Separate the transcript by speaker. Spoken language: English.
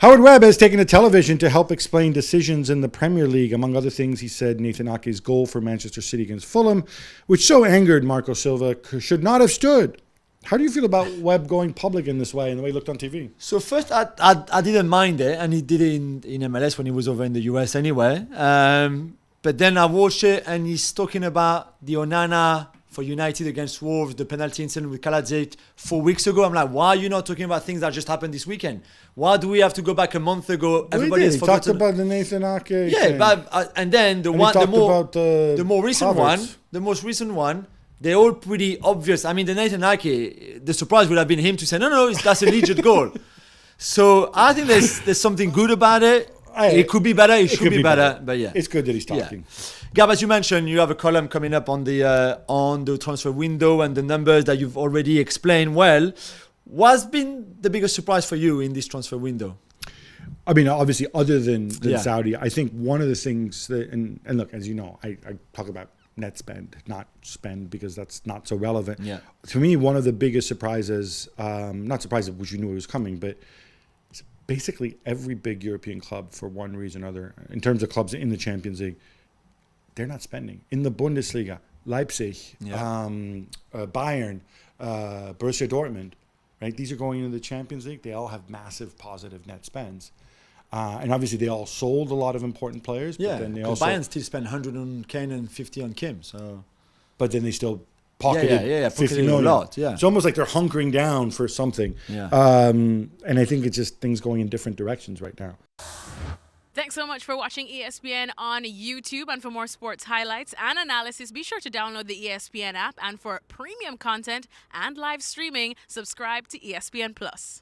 Speaker 1: Howard Webb has taken to television to help explain decisions in the Premier League. Among other things, he said Nathan Ake's goal for Manchester City against Fulham, which so angered Marco Silva, should not have stood. How do you feel about Webb going public in this way and the way he looked on TV?
Speaker 2: So first, I didn't mind it, and he did it in MLS when he was over in the US anyway. But then I watched it, and he's talking about the Onana for United against Wolves, the penalty incident with Kaladzic 4 weeks ago. I'm like, why are you not talking about things that just happened this weekend? Why do we have to go back a month ago?
Speaker 1: Everybody has forgotten. He talked about the Nathan Ake thing.
Speaker 2: But and then the most recent one, they're all pretty obvious. I mean, the Nathan Ake, the surprise would have been him to say, no, that's a legit goal. So I think there's something good about it. It could be better. It should be better. But yeah,
Speaker 1: it's good that he's talking.
Speaker 2: Yeah. Gab, as you mentioned, you have a column coming up on the transfer window and the numbers that you've already explained well. What's been the biggest surprise for you in this transfer window?
Speaker 1: I mean, obviously, other than Saudi, I think one of the things that, and look, as you know, I talk about net spend, not spend, because that's not so relevant.
Speaker 2: Yeah.
Speaker 1: To me, one of the biggest surprises, not surprises which you knew it was coming, but basically every big European club, for one reason or other, in terms of clubs in the Champions League, they're not spending. In the Bundesliga, Leipzig, Bayern, Borussia Dortmund, right? These are going into the Champions League. They all have massive positive net spends. And obviously they all sold a lot of important players.
Speaker 2: Yeah,
Speaker 1: but then they also,
Speaker 2: Bayern still spend 100 on Kane and 50 on Kim. So,
Speaker 1: but then they still pocketed 50 million.
Speaker 2: A lot, yeah.
Speaker 1: It's almost like they're hunkering down for something.
Speaker 2: Yeah.
Speaker 1: And I think it's just things going in different directions right now.
Speaker 3: Thanks so much for watching ESPN on YouTube. And for more sports highlights and analysis, be sure to download the ESPN app. And for premium content and live streaming, subscribe to ESPN Plus.